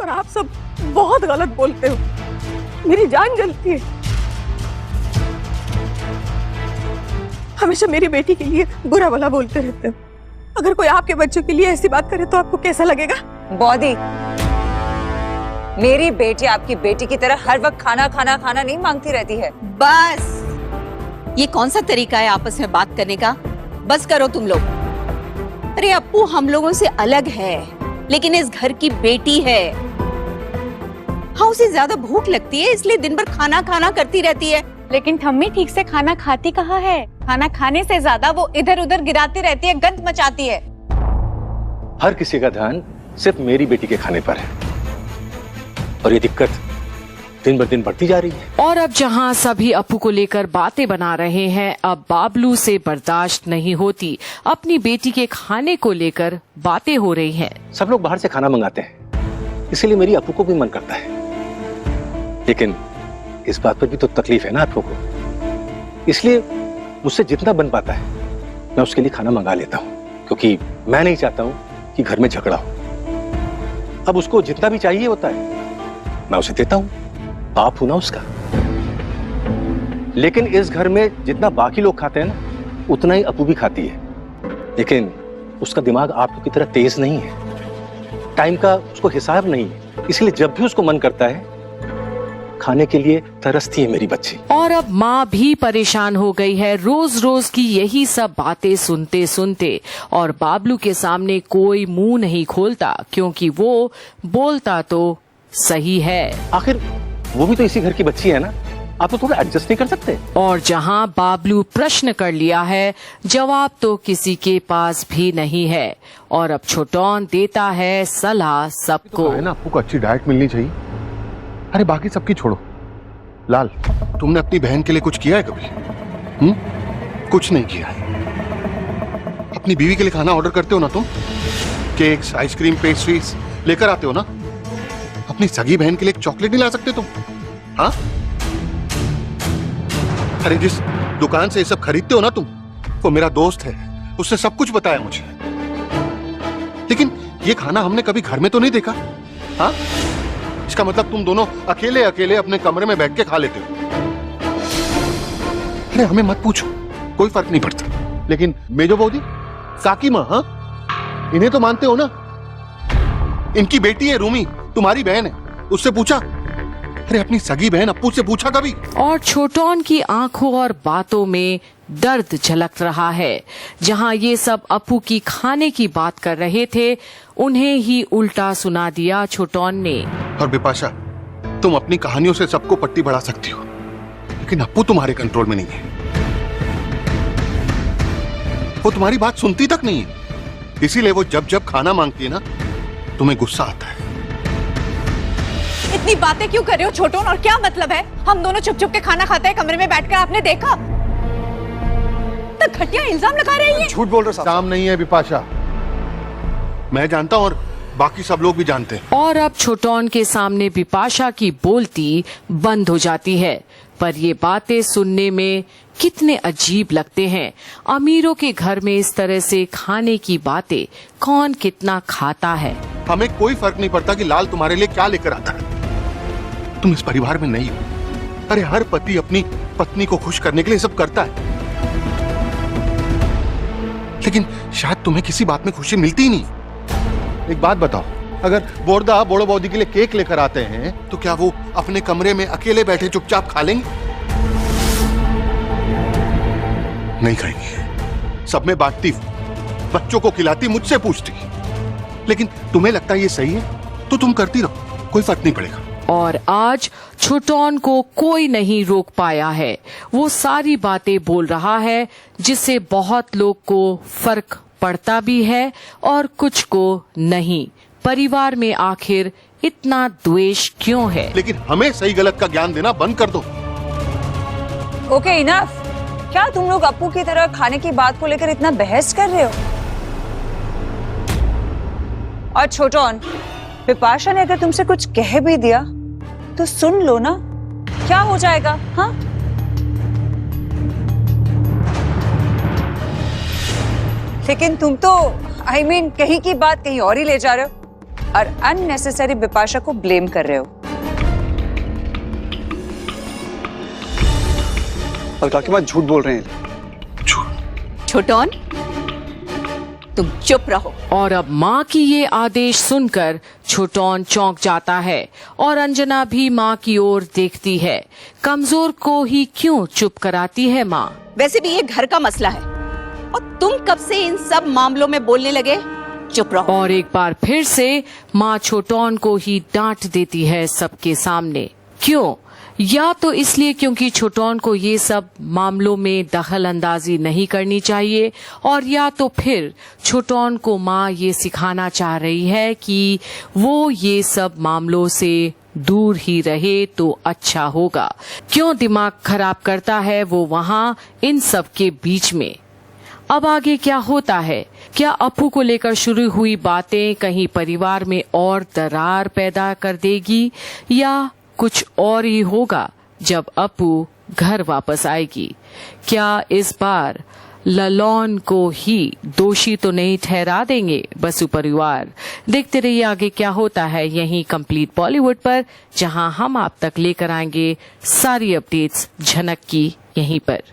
और आप सब बहुत गलत बोलते हो। मेरी जान जलती है। हमेशा मेरी बेटी के लिए बुरा भला बोलते रहते हो। अगर कोई आपके बच्चों के लिए ऐसी बात करे तो आपको कैसा लगेगा? बॉडी, मेरी बेटी आपकी बेटी की तरह हर वक्त खाना खाना खाना नहीं मांगती रहती है। बस, ये कौन सा तरीका है आपस में बात करने का? बस करो तुम लोग। अरे अप्पू हम लोगों से अलग है, लेकिन इस घर की बेटी है। हाँ, उसे ज्यादा भूख लगती है इसलिए दिन भर खाना खाना करती रहती है। लेकिन ठम्मी ठीक से खाना खाती कहाँ है? खाना खाने से ज्यादा वो इधर उधर गिराती रहती है, गंद मचाती है। हर किसी का ध्यान सिर्फ मेरी बेटी के खाने पर है और ये दिक्कत दिन ब दिन बढ़ती जा रही है। और अब जहां सभी अप्पू को लेकर बातें बना रहे हैं, अब बाबलू से बर्दाश्त नहीं होती। अपनी बेटी के खाने को लेकर बातें हो रही हैं। सब लोग बाहर से खाना मंगाते हैं, इसीलिए मेरी अप्पू को भी मन करता है। लेकिन इस बात पर भी तो तकलीफ है ना अप्पू को, इसलिए मुझसे जितना बन पाता है मैं उसके लिए खाना मंगा लेता हूँ, क्योंकि मैं नहीं चाहता हूँ कि घर में झगड़ा हो। अब उसको जितना भी चाहिए होता है मैं उसे देता हूँ, बाप हूं ना उसका। लेकिन इस घर में जितना बाकी लोग खाते हैं ना, उतना ही अप्पू भी खाती है। लेकिन उसका दिमाग आप लोग की तरह तेज नहीं है, टाइम का उसको हिसाब नहीं है, इसलिए जब भी उसको मन करता है खाने के लिए तरसती है मेरी बच्ची। और अब माँ भी परेशान हो गई है रोज रोज की यही सब बातें सुनते सुनते। और बाबलू के सामने कोई मुंह नहीं खोलता, क्योंकि वो बोलता तो सही है। आखिर वो भी तो इसी घर की बच्ची है ना, आप तो थोड़ा एडजस्ट नहीं कर सकते? और जहां बाबलू प्रश्न कर लिया है, जवाब तो किसी के पास भी नहीं है। और अब छोटौन देता है सलाह सबको। है ना, अप्पू को अच्छी डाइट मिलनी चाहिए। अरे बाकी सबकी छोड़ो, लाल तुमने अपनी बहन के लिए कुछ किया है कभी? कुछ नहीं किया है। अपनी बीवी के लिए खाना ऑर्डर करते हो ना तुम? केक्स, आइसक्रीम, पेस्ट्रीज लेकर आते हो ना? अपनी सगी बहन के लिए एक चॉकलेट नहीं ला सकते तुम? हाँ? अरे जिस दुकान से ये सब खरीदते हो ना तुम, वो मेरा दोस्त है, उसने सब कुछ बताया मुझे। लेकिन ये खाना हमने कभी घर में तो नहीं देखा। हाँ? इसका मतलब तुम दोनों अकेले अकेले अपने कमरे में बैठ के खा लेते हो। अरे हमें मत पूछो, कोई फर्क नहीं पड़ता। लेकिन मेजो बौदी, काकी माँ, हाँ? इन्हें तो मानते हो ना? इनकी बेटी है रूमी, तुम्हारी बहन है, उससे पूछा? अरे अपनी सगी बहन अप्पू से पूछा कभी? और छोटौन की आंखों और बातों में दर्द झलक रहा है। जहां ये सब अप्पू की खाने की बात कर रहे थे, उन्हें ही उल्टा सुना दिया छोटौन ने। और बिपाशा, तुम अपनी कहानियों से सबको पट्टी बढ़ा सकती हो, लेकिन अप्पू तुम्हारे कंट्रोल में नहीं है। वो तुम्हारी बात सुनती तक नहीं है, इसीलिए वो जब जब खाना मांगती है ना, तुम्हें गुस्सा आता है। इतनी बातें क्यों कर रहे हो छोटौन, और क्या मतलब है? हम दोनों चुप चुप के खाना खाते हैं कमरे में बैठकर, आपने देखा? तो घटिया इल्जाम लगा रही है। झूठ बोल रहे हो। काम नहीं है बिपाशा, मैं जानता हूं और बाकी सब लोग भी जानते हैं। और अब छोटौन के सामने बिपाशा की बोलती बंद हो जाती है। पर ये बातें सुनने में कितने अजीब लगते हैं। अमीरों के घर में इस तरह से खाने की बातें कौन कितना खाता है। हमें कोई फर्क नहीं पड़ता कि लाल तुम्हारे लिए क्या लेकर आता है। तुम इस परिवार में नहीं हो। अरे हर पति अपनी पत्नी को खुश करने के लिए सब करता है, लेकिन शायद तुम्हें किसी बात में खुशी मिलती ही नहीं। एक बात बताओ, अगर बोरदा बोड़ो बौदी के लिए केक लेकर आते हैं तो क्या वो अपने कमरे में अकेले बैठे चुपचाप खा लेंगे? नहीं खाएंगे। सब में बांटती, बच्चों को खिलाती, मुझसे पूछती। लेकिन तुम्हें लगता है ये सही है तो तुम करती रहो, कोई फर्क नहीं पड़ेगा। और आज छोटौन को कोई नहीं रोक पाया है। वो सारी बातें बोल रहा है जिससे बहुत लोग को फर्क पड़ता भी है और कुछ को नहीं। परिवार में आखिर इतना द्वेष क्यों है? लेकिन हमें सही गलत का ज्ञान देना बंद कर दो। Okay enough. क्या तुम लोग अप्पू की तरह खाने की बात को लेकर इतना बहस कर रहे हो? और छोटौन, बिपाशा ने अगर तुमसे कुछ कह भी दिया तो सुन लो ना, क्या हो जाएगा? हाँ, लेकिन तुम तो कहीं की बात कहीं और ही ले जा रहे हो। और अननेसेसरी बिपाशा को ब्लेम कर रहे हो। और काकी माँ झूठ बोल रहे हैं। छोटोन, तुम चुप रहो। और अब माँ की ये आदेश सुनकर छोटोन चौंक जाता है और अंजना भी माँ की ओर देखती है। कमजोर को ही क्यों चुप कराती है माँ? वैसे भी ये घर का मसला है और तुम कब से इन सब मामलों में बोलने लगे? चुप रहो। और एक बार फिर से माँ छोटोन को ही डांट देती है सबके सामने। क्यों? या तो इसलिए क्योंकि छोटोन को ये सब मामलों में दखल अंदाजी नहीं करनी चाहिए, और या तो फिर छोटोन को माँ ये सिखाना चाह रही है कि वो ये सब मामलों से दूर ही रहे तो अच्छा होगा। क्यों दिमाग खराब करता है वो वहाँ इन सब के बीच में? अब आगे क्या होता है? क्या अपू को लेकर शुरू हुई बातें कहीं परिवार में और दरार पैदा कर देगी, या कुछ और ही होगा जब अपू घर वापस आएगी? क्या इस बार ललौन को ही दोषी तो नहीं ठहरा देंगे बसु परिवार? देखते रहिए आगे क्या होता है यहीं कंप्लीट बॉलीवुड पर, जहां हम आप तक लेकर आएंगे सारी अपडेट्स झनक की यहीं पर।